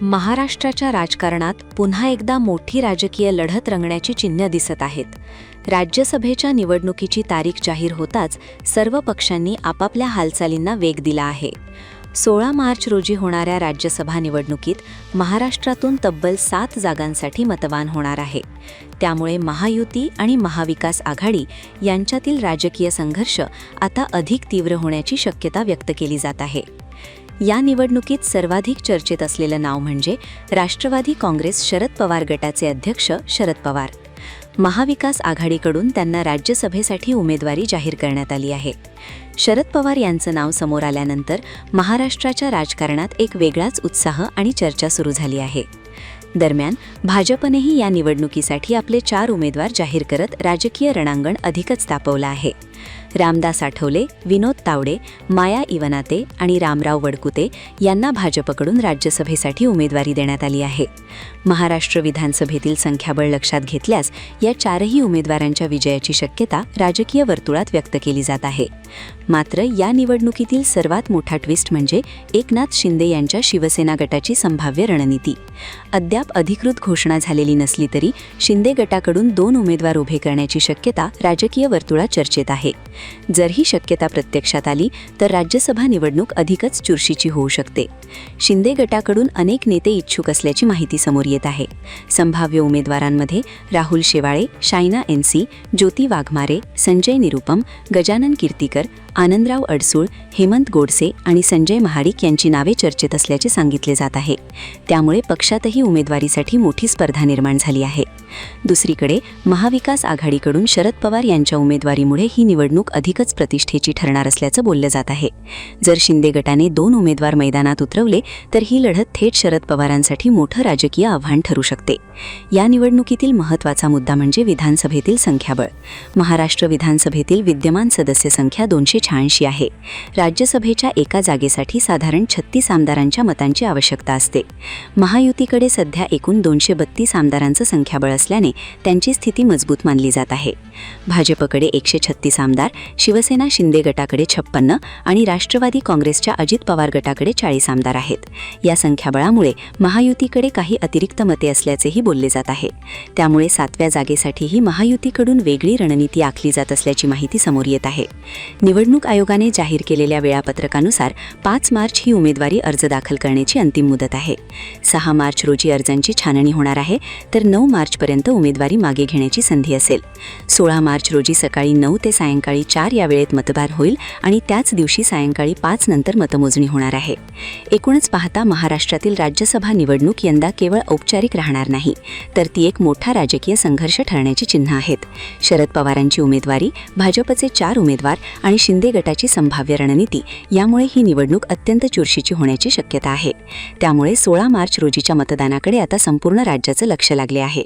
महाराष्ट्राच्या राजकारणात पुन्हा एकदा मोठी राजकीय लढत रंगण्याची चिन्ह दिसत आहेत. राज्यसभेच्या निवडणुकीची तारीख जाहीर होताच सर्व पक्षांनी आपापल्या हालचालींना वेग दिला आहे. 16 मार्च रोजी होणाऱ्या राज्यसभा निवडणुकीत महाराष्ट्रातून तब्बल 7 जागांसाठी मतदान होणार आहे. त्यामुळे महायुती आणि महाविकास आघाडी यांच्यातील राजकीय संघर्ष आता अधिक तीव्र होण्याची शक्यता व्यक्त केली जात आहे. या निवडणुकीत सर्वाधिक चर्चेत असलेलं नाव म्हणजे राष्ट्रवादी काँग्रेस शरद पवार गटाचे अध्यक्ष शरद पवार. महाविकास आघाडीकडून त्यांना राज्यसभेसाठी उमेदवारी जाहीर करण्यात आली आहे. शरद पवार यांचं नाव समोर आल्यानंतर महाराष्ट्राच्या राजकारणात एक वेगळाच उत्साह आणि चर्चा सुरू झाली आहे. दरम्यान भाजपनेही या निवडणुकीसाठी आपले 4 उमेदवार जाहीर करत राजकीय रणांगण अधिकच तापवलं आहे. रामदास आठवले, विनोद तावडे, माया इवनाते आणि रामराव वडकुते यांना भाजपकडून राज्यसभेसाठी उमेदवारी देण्यात आली आहे. महाराष्ट्र विधानसभेतील संख्याबळ लक्षात घेतल्यास या 4ही उमेदवारांच्या विजयाची शक्यता राजकीय वर्तुळात व्यक्त केली जात आहे. मात्र या निवडणुकीतील सर्वात मोठा ट्विस्ट म्हणजे एकनाथ शिंदे यांच्या शिवसेना गटाची संभाव्य रणनीती. अद्याप अधिकृत घोषणा झालेली नसली तरी शिंदे गटाकडून 2 उमेदवार उभे करण्याची शक्यता राजकीय वर्तुळात चर्चेत आहे. जर ही शक्यता प्रत्यक्षात आली तर राज्यसभा निवडणूक अधिकच चुरशीची होऊ शकते. शिंदे गटाकडून अनेक नेते इच्छुक असल्याची माहिती समोर येत आहे. संभाव्य उमेदवारांमध्ये राहुल शेवाळे, शायना एनसी, ज्योती वाघमारे, संजय निरुपम, गजानन कीर्तीकर, आनंदराव अडसूळ, हेमंत गोडसे आणि संजय महाडिक यांची नावे चर्चेत असल्याचे सांगितले जात आहे. त्यामुळे पक्षातही उमेदवारीसाठी मोठी स्पर्धा निर्माण झाली आहे. दुसरीकडे महाविकास आघाडीकडून शरद पवार यांच्या उमेदवारीमुळे ही निवडणूक अधिकच प्रतिष्ठेची ठरणार असल्याचं बोललं जात आहे. जर शिंदे गटाने 2 उमेदवार मैदानात उतरवले तर ही लढत थेट शरद पवारांसाठी मोठं राजकीय आव्हान ठरू शकते. या निवडणुकीतील महत्त्वाचा मुद्दा म्हणजे विधानसभेतील संख्याबळ. महाराष्ट्र विधानसभेतील विद्यमान सदस्य संख्या 286 आहे. राज्यसभेच्या एका जागेसाठी साधारण 36 आमदारांच्या मतांची आवश्यकता असते. महायुतीकडे सध्या एकूण 232 आमदारांचं संख्याबळ असल्याने त्यांची स्थिती मजबूत मानली जात आहे. भाजपकडे 136 आमदार, शिवसेना शिंदे गटाकडे 56 आणि राष्ट्रवादी काँग्रेसच्या अजित पवार गटाकडे 40 आमदार आहेत. या संख्याबळामुळे महायुतीकडे काही अतिरिक्त मते असल्याचेही बोलले जात आहे. त्यामुळे 7व्या जागेसाठीही महायुतीकडून वेगळी रणनीती आखली जात असल्याची माहिती समोर येत आहे. निवडणूक आयोगाने जाहीर केलेल्या वेळापत्रकानुसार 5 मार्च ही उमेदवारी अर्ज दाखल करण्याची अंतिम मुदत आहे. 6 मार्च रोजी अर्जांची छाननी होणार आहे तर 9 मार्चपर्यंत उमेदवारी मागे घेण्याची संधी असेल. 16 मार्च रोजी सकाळी 9 ते सायंकाळी 4 या वेळेत मतदान होईल आणि त्याच दिवशी सायंकाळी 5 नंतर मतमोजणी होणार आहे. एकूणच पाहता महाराष्ट्रातील राज्यसभा निवडणूक यंदा केवळ औपचारिक राहणार नाही तर ती एक मोठा राजकीय संघर्ष ठरण्याची चिन्ह आहेत. शरद पवारांची उमेदवारी, भाजपचे 4 उमेदवार आणि शिंदे गटाची संभाव्य रणनीती यामुळे ही निवडणूक अत्यंत चुरशीची होण्याची शक्यता आहे. त्यामुळे 16 मार्च रोजीच्या मतदानाकडे आता संपूर्ण राज्याचं लक्ष लागले आहे.